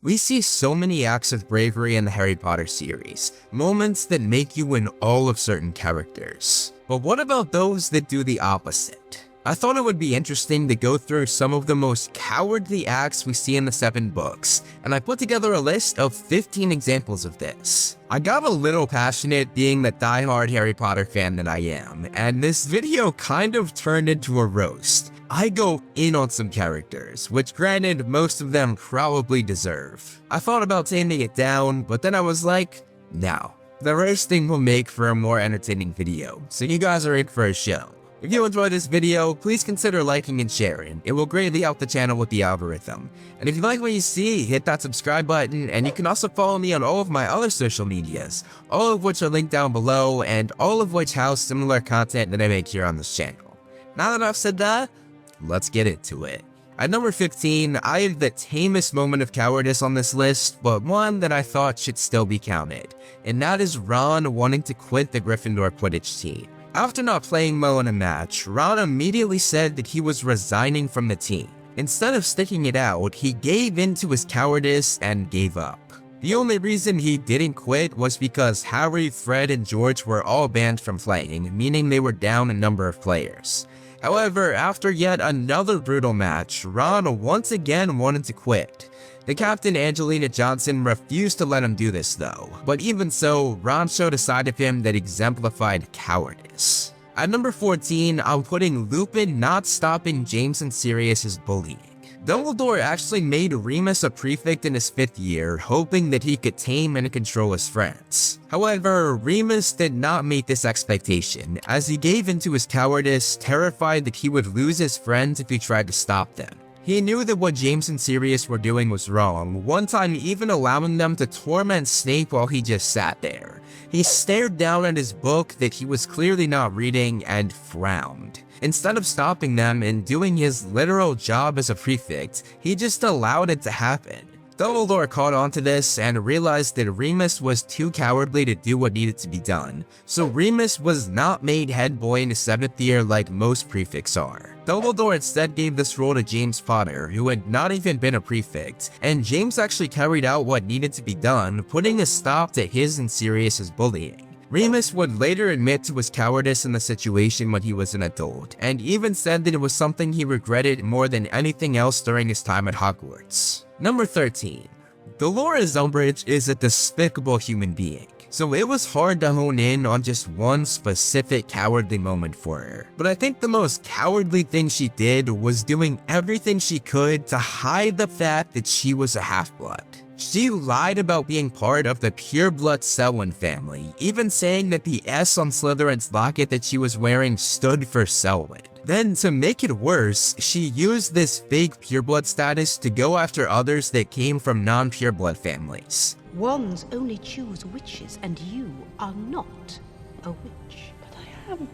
We see so many acts of bravery in the Harry Potter series, moments that make you in awe of certain characters. But what about those that do the opposite? I thought it would be interesting to go through some of the most cowardly acts we see in the 7 books, and I put together a list of 15 examples of this. I got a little passionate being the die-hard Harry Potter fan that I am, and this video kind of turned into a roast. I go in on some characters, which granted most of them probably deserve. I thought about taming it down, but then I was like, no. The roasting will make for a more entertaining video, so you guys are in for a show. If you enjoyed this video, please consider liking and sharing. It will greatly help the channel with the algorithm. And if you like what you see, hit that subscribe button, and you can also follow me on all of my other social medias, all of which are linked down below, and all of which house similar content that I make here on this channel. Now that I've said that, let's get into it. At number 15, I have the tamest moment of cowardice on this list, but one that I thought should still be counted, and that is Ron wanting to quit the Gryffindor Quidditch team. After not playing well in a match, Ron immediately said that he was resigning from the team. Instead of sticking it out, he gave in to his cowardice and gave up. The only reason he didn't quit was because Harry, Fred, and George were all banned from playing, meaning they were down a number of players. However, after yet another brutal match, Ron once again wanted to quit. The captain, Angelina Johnson, refused to let him do this though, but even so, Ron showed a side of him that exemplified cowardice. At number 14, I'm putting Lupin not stopping James and Sirius's bullying. Dumbledore actually made Remus a prefect in his 5th year, hoping that he could tame and control his friends. However, Remus did not meet this expectation, as he gave into his cowardice, terrified that he would lose his friends if he tried to stop them. He knew that what James and Sirius were doing was wrong, one time even allowing them to torment Snape while he just sat there. He stared down at his book that he was clearly not reading and frowned. Instead of stopping them and doing his literal job as a prefect, he just allowed it to happen. Dumbledore caught on to this and realized that Remus was too cowardly to do what needed to be done, so Remus was not made head boy in his 7th year like most prefects are. Dumbledore instead gave this role to James Potter, who had not even been a prefect, and James actually carried out what needed to be done, putting a stop to his and Sirius's bullying. Remus would later admit to his cowardice in the situation when he was an adult, and even said that it was something he regretted more than anything else during his time at Hogwarts. Number 13. Dolores Umbridge is a despicable human being, so it was hard to hone in on just one specific cowardly moment for her. But I think the most cowardly thing she did was doing everything she could to hide the fact that she was a half-blood. She lied about being part of the pureblood Selwyn family, even saying that the S on Slytherin's locket that she was wearing stood for Selwyn. Then, to make it worse, she used this fake pureblood status to go after others that came from non-pureblood families. Wands only choose witches, and you are not a witch. But I am.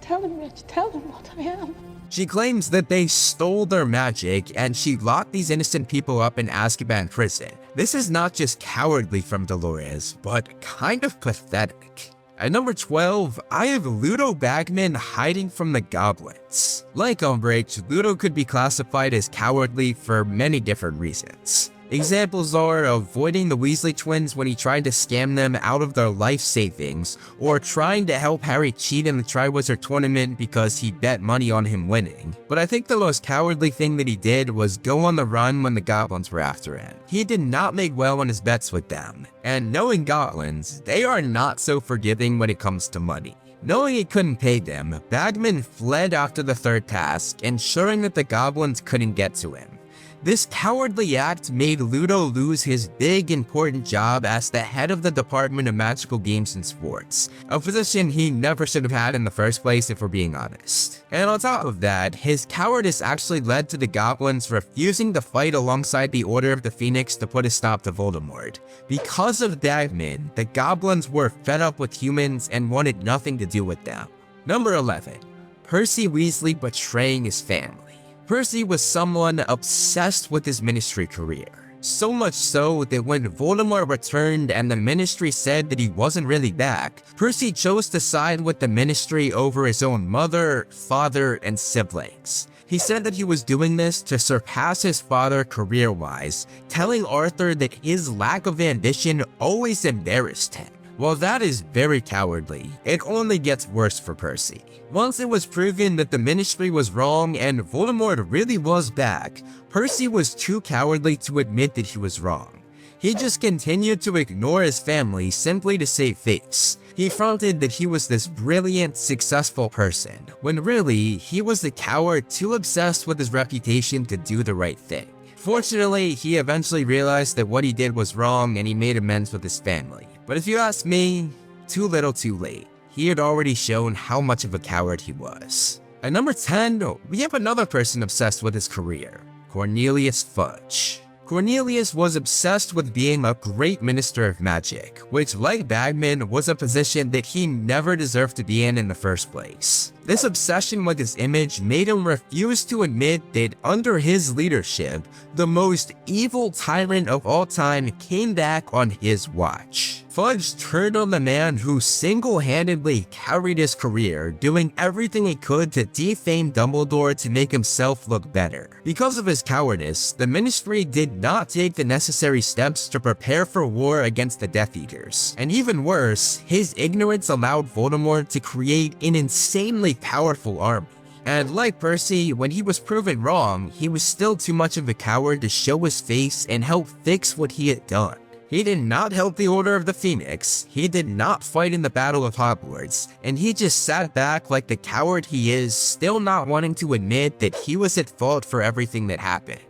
Tell him, Rich. Tell him what I am. She claims that they stole their magic and she locked these innocent people up in Azkaban prison. This is not just cowardly from Dolores, but kind of pathetic. At number 12, I have Ludo Bagman hiding from the goblins. Like Umbridge, Ludo could be classified as cowardly for many different reasons. Examples are avoiding the Weasley twins when he tried to scam them out of their life savings, or trying to help Harry cheat in the Triwizard Tournament because he bet money on him winning. But I think the most cowardly thing that he did was go on the run when the goblins were after him. He did not make well on his bets with them, and knowing goblins, they are not so forgiving when it comes to money. Knowing he couldn't pay them, Bagman fled after the 3rd task, ensuring that the goblins couldn't get to him. This cowardly act made Ludo lose his big important job as the head of the Department of Magical Games and Sports, a position he never should have had in the first place if we're being honest. And on top of that, his cowardice actually led to the goblins refusing to fight alongside the Order of the Phoenix to put a stop to Voldemort. Because of Bagman, the goblins were fed up with humans and wanted nothing to do with them. Number 11. Percy Weasley betraying his family. Percy was someone obsessed with his ministry career. So much so that when Voldemort returned and the Ministry said that he wasn't really back, Percy chose to side with the Ministry over his own mother, father, and siblings. He said that he was doing this to surpass his father career-wise, telling Arthur that his lack of ambition always embarrassed him. While that is very cowardly, it only gets worse for Percy. Once it was proven that the Ministry was wrong and Voldemort really was back, Percy was too cowardly to admit that he was wrong. He just continued to ignore his family simply to save face. He fronted that he was this brilliant, successful person, when really, he was the coward too obsessed with his reputation to do the right thing. Fortunately, he eventually realized that what he did was wrong and he made amends with his family. But if you ask me, too little too late. He had already shown how much of a coward he was. At number 10, we have another person obsessed with his career, Cornelius Fudge. Cornelius was obsessed with being a great minister of magic, which, like Bagman, was a position that he never deserved to be in the first place. This obsession with his image made him refuse to admit that under his leadership, the most evil tyrant of all time came back on his watch. Fudge turned on the man who single-handedly carried his career, doing everything he could to defame Dumbledore to make himself look better. Because of his cowardice, the Ministry did not take the necessary steps to prepare for war against the Death Eaters. And even worse, his ignorance allowed Voldemort to create an insanely powerful army. And like Percy, when he was proven wrong, he was still too much of a coward to show his face and help fix what he had done. He did not help the Order of the Phoenix, he did not fight in the Battle of Hogwarts, and he just sat back like the coward he is, still not wanting to admit that he was at fault for everything that happened.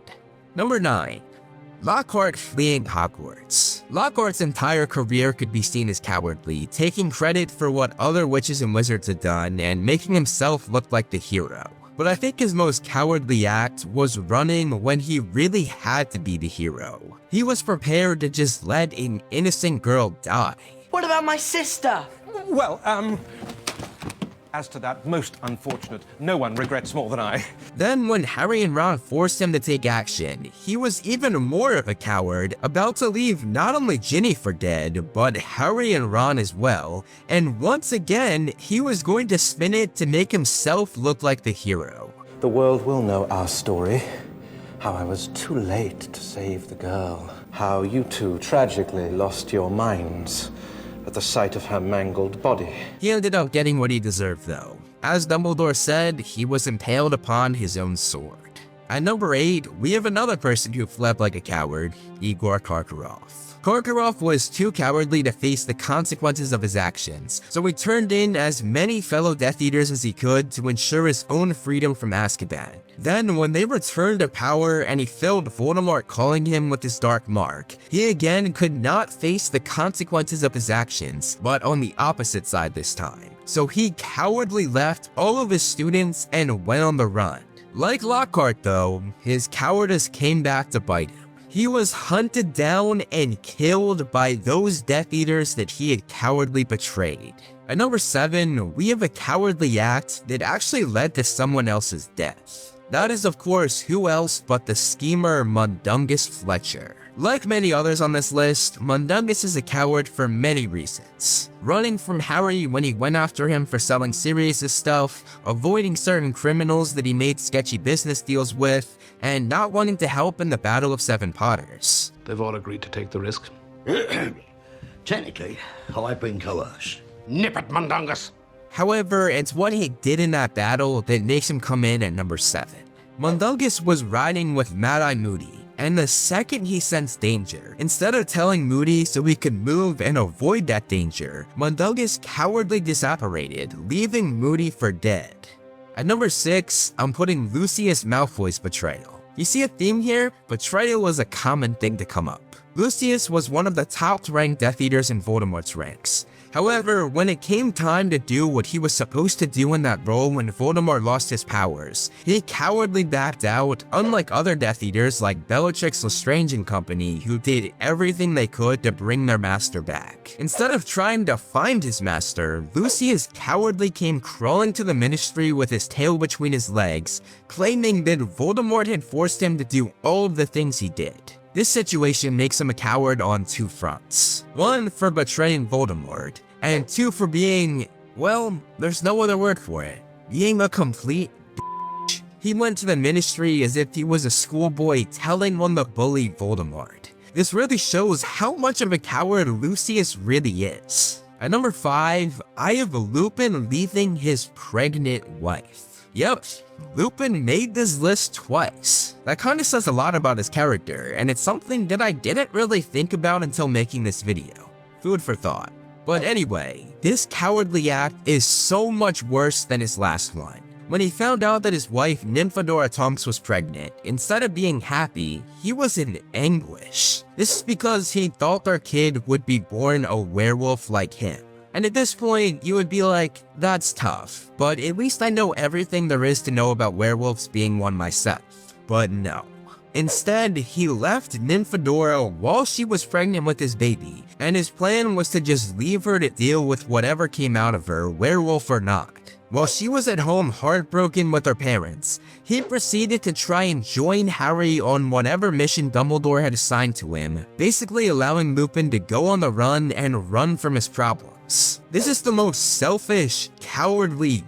Number 9. Lockhart fleeing Hogwarts. Lockhart's entire career could be seen as cowardly, taking credit for what other witches and wizards had done and making himself look like the hero. But I think his most cowardly act was running when he really had to be the hero. He was prepared to just let an innocent girl die. What about my sister? Well, as to that, most unfortunate. No one regrets more than I. Then when Harry and Ron forced him to take action, he was even more of a coward, about to leave not only Ginny for dead, but Harry and Ron as well, and once again, he was going to spin it to make himself look like the hero. The world will know our story. How I was too late to save the girl. How you two tragically lost your minds at the sight of her mangled body. He ended up getting what he deserved though. As Dumbledore said, he was impaled upon his own sword. At number 8, we have another person who fled like a coward, Igor Karkaroff. Karkaroff was too cowardly to face the consequences of his actions, so he turned in as many fellow Death Eaters as he could to ensure his own freedom from Azkaban. Then, when they returned to power and he filled Voldemort calling him with his dark mark, he again could not face the consequences of his actions, but on the opposite side this time. So he cowardly left all of his students and went on the run. Like Lockhart though, his cowardice came back to bite him. He was hunted down and killed by those Death Eaters that he had cowardly betrayed. At number 7, we have a cowardly act that actually led to someone else's death. That is of course who else but the schemer Mundungus Fletcher. Like many others on this list, Mundungus is a coward for many reasons. Running from Harry when he went after him for selling Sirius's stuff, avoiding certain criminals that he made sketchy business deals with, and not wanting to help in the Battle of Seven Potters. They've all agreed to take the risk. Technically, I've been coerced. Nip it, Mundungus! However, it's what he did in that battle that makes him come in at number 7. Mundungus was riding with Mad-Eye Moody, and the second he sensed danger, instead of telling Moody so he could move and avoid that danger, Mundungus cowardly disapparated, leaving Moody for dead. At number 6, I'm putting Lucius Malfoy's betrayal. You see a theme here? Betrayal was a common thing to come up. Lucius was one of the top-ranked Death Eaters in Voldemort's ranks. However, when it came time to do what he was supposed to do in that role when Voldemort lost his powers, he cowardly backed out, unlike other Death Eaters like Bellatrix Lestrange and company, who did everything they could to bring their master back. Instead of trying to find his master, Lucius cowardly came crawling to the Ministry with his tail between his legs, claiming that Voldemort had forced him to do all of the things he did. This situation makes him a coward on two fronts. One, for betraying Voldemort, and two, for being, well, there's no other word for it, being a complete bitch. He went to the Ministry as if he was a schoolboy telling one to bully Voldemort. This really shows how much of a coward Lucius really is. At number 5, I have Lupin leaving his pregnant wife. Yep, Lupin made this list twice. That kinda says a lot about his character, and it's something that I didn't really think about until making this video. Food for thought. But anyway, this cowardly act is so much worse than his last one. When he found out that his wife Nymphadora Tonks was pregnant, instead of being happy, he was in anguish. This is because he thought their kid would be born a werewolf like him. And at this point, you would be like, that's tough, but at least I know everything there is to know about werewolves, being one myself. But no. Instead, he left Nymphadora while she was pregnant with his baby, and his plan was to just leave her to deal with whatever came out of her, werewolf or not. While she was at home heartbroken with her parents, he proceeded to try and join Harry on whatever mission Dumbledore had assigned to him, basically allowing Lupin to go on the run and run from his problems. This is the most selfish, cowardly,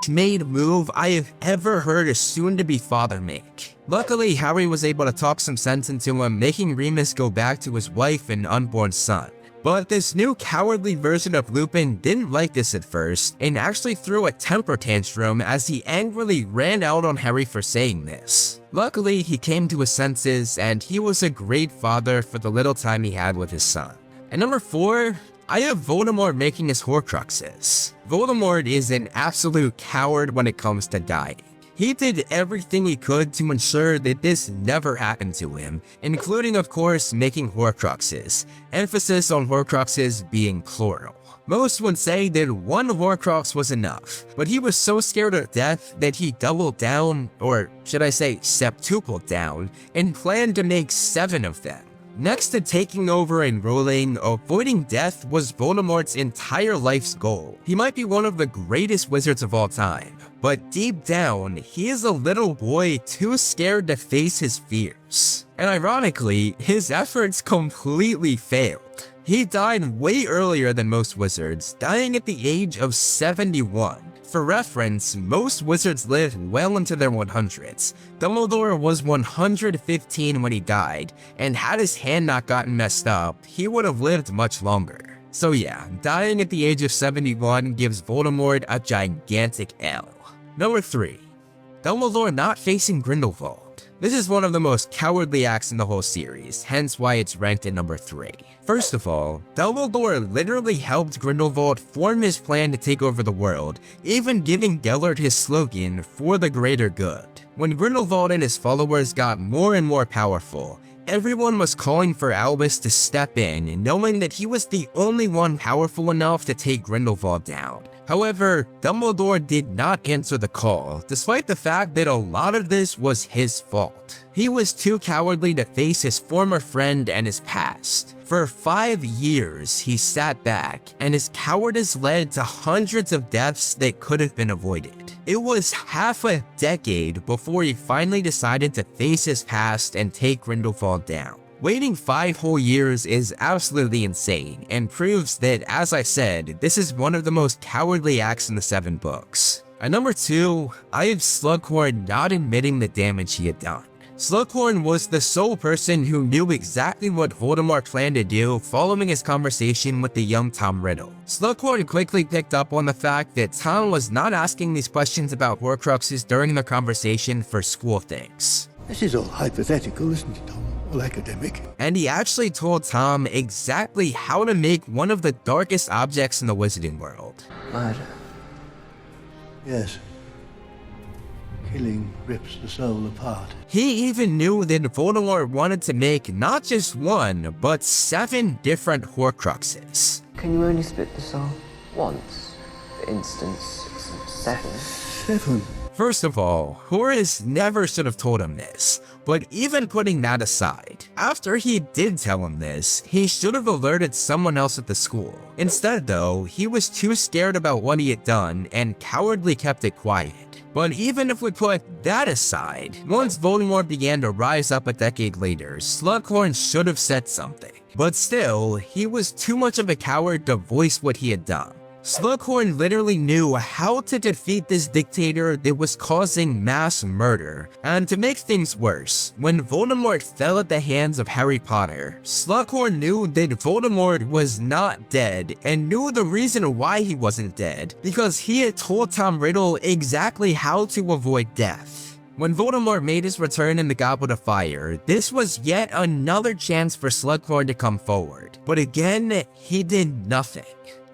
made move I have ever heard a soon-to-be father make. Luckily, Harry was able to talk some sense into him, making Remus go back to his wife and unborn son. But this new cowardly version of Lupin didn't like this at first, and actually threw a temper tantrum as he angrily ran out on Harry for saying this. Luckily, he came to his senses, and he was a great father for the little time he had with his son. At number 4, I have Voldemort making his Horcruxes. Voldemort is an absolute coward when it comes to dying. He did everything he could to ensure that this never happened to him, including of course making Horcruxes, emphasis on Horcruxes being plural. Most would say that one Horcrux was enough, but he was so scared of death that he doubled down, or should I say septupled down, and planned to make 7 of them. Next to taking over and ruling, avoiding death was Voldemort's entire life's goal. He might be one of the greatest wizards of all time, but deep down, he is a little boy too scared to face his fears. And ironically, his efforts completely failed. He died way earlier than most wizards, dying at the age of 71. For reference, most wizards live well into their 100s. Dumbledore was 115 when he died, and had his hand not gotten messed up, he would have lived much longer. So yeah, dying at the age of 71 gives Voldemort a gigantic L. Number 3. Dumbledore not facing Grindelwald. This is one of the most cowardly acts in the whole series, hence why it's ranked at number 3. First of all, Dumbledore literally helped Grindelwald form his plan to take over the world, even giving Gellert his slogan, "For the greater good." When Grindelwald and his followers got more and more powerful, everyone was calling for Albus to step in, knowing that he was the only one powerful enough to take Grindelwald down. However, Dumbledore did not answer the call, despite the fact that a lot of this was his fault. He was too cowardly to face his former friend and his past. For 5 years, he sat back, and his cowardice led to hundreds of deaths that could have been avoided. It was half a decade before he finally decided to face his past and take Grindelwald down. Waiting 5 whole years is absolutely insane, and proves that, as I said, this is one of the most cowardly acts in the 7 books. At number 2, I have Slughorn not admitting the damage he had done. Slughorn was the sole person who knew exactly what Voldemort planned to do following his conversation with the young Tom Riddle. Slughorn quickly picked up on the fact that Tom was not asking these questions about Horcruxes during the conversation for school things. This is all hypothetical, isn't it, Tom? All academic. And he actually told Tom exactly how to make one of the darkest objects in the wizarding world. Murder. Yes. Killing rips the soul apart. He even knew that Voldemort wanted to make not just 1, but 7 different Horcruxes. Can you only split the soul once? For instance, 7? 7? First of all, Horace never should have told him this, but even putting that aside, after he did tell him this, he should have alerted someone else at the school. Instead though, he was too scared about what he had done and cowardly kept it quiet. But even if we put that aside, once Voldemort began to rise up a decade later, Slughorn should have said something. But still, he was too much of a coward to voice what he had done. Slughorn literally knew how to defeat this dictator that was causing mass murder. And to make things worse, when Voldemort fell at the hands of Harry Potter, Slughorn knew that Voldemort was not dead and knew the reason why he wasn't dead, because he had told Tom Riddle exactly how to avoid death. When Voldemort made his return in the Goblet of Fire, this was yet another chance for Slughorn to come forward. But again, he did nothing.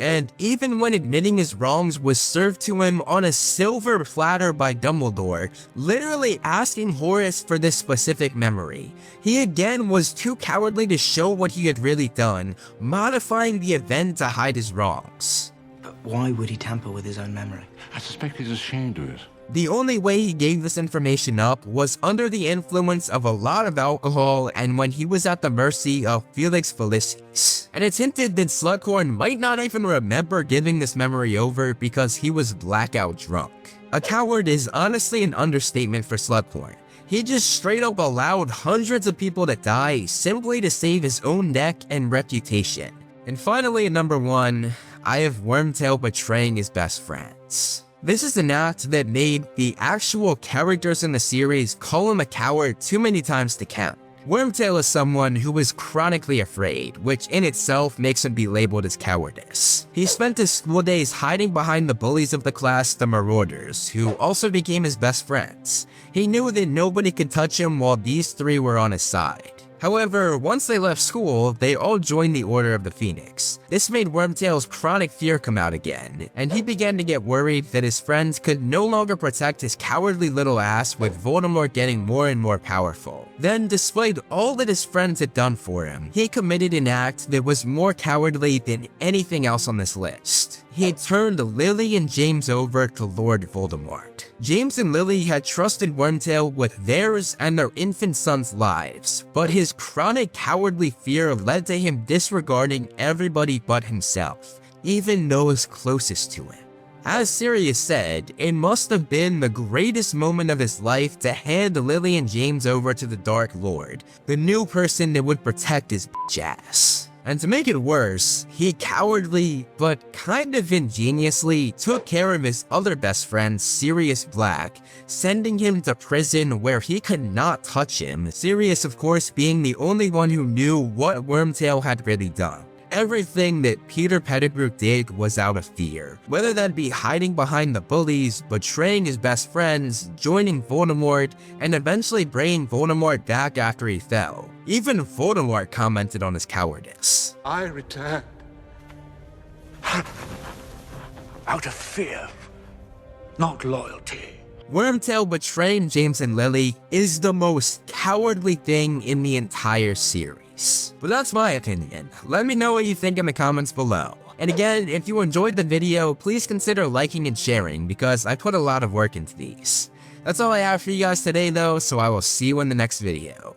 And even when admitting his wrongs was served to him on a silver platter by Dumbledore, literally asking Horace for this specific memory, he again was too cowardly to show what he had really done, modifying the event to hide his wrongs. But why would he tamper with his own memory? I suspect he's ashamed of it. The only way he gave this information up was under the influence of a lot of alcohol and when he was at the mercy of Felix Felicis. And it's hinted that Slughorn might not even remember giving this memory over because he was blackout drunk. A coward is honestly an understatement for Slughorn. He just straight up allowed hundreds of people to die simply to save his own neck and reputation. And finally, at number 1, I have Wormtail betraying his best friends. This is an act that made the actual characters in the series call him a coward too many times to count. Wormtail is someone who is chronically afraid, which in itself makes him be labeled as cowardice. He spent his school days hiding behind the bullies of the class, the Marauders, who also became his best friends. He knew that nobody could touch him while these three were on his side. However, once they left school, they all joined the Order of the Phoenix. This made Wormtail's chronic fear come out again, and he began to get worried that his friends could no longer protect his cowardly little ass with Voldemort getting more and more powerful. Then, despite all that his friends had done for him, he committed an act that was more cowardly than anything else on this list. He turned Lily and James over to Lord Voldemort. James and Lily had trusted Wormtail with theirs and their infant son's lives, but his chronic cowardly fear led to him disregarding everybody but himself, even those closest to him. As Sirius said, it must have been the greatest moment of his life to hand Lily and James over to the Dark Lord, the new person that would protect his bitch ass. And to make it worse, he cowardly, but kind of ingeniously, took care of his other best friend, Sirius Black, sending him to prison where he could not touch him, Sirius of course being the only one who knew what Wormtail had really done. Everything that Peter Pettigrew did was out of fear, whether that be hiding behind the bullies, betraying his best friends, joining Voldemort, and eventually bringing Voldemort back after he fell. Even Voldemort commented on his cowardice. I returned out of fear, not loyalty. Wormtail betraying James and Lily is the most cowardly thing in the entire series. But that's my opinion. Let me know what you think in the comments below. And again, if you enjoyed the video, please consider liking and sharing because I put a lot of work into these. That's all I have for you guys today though, so I will see you in the next video.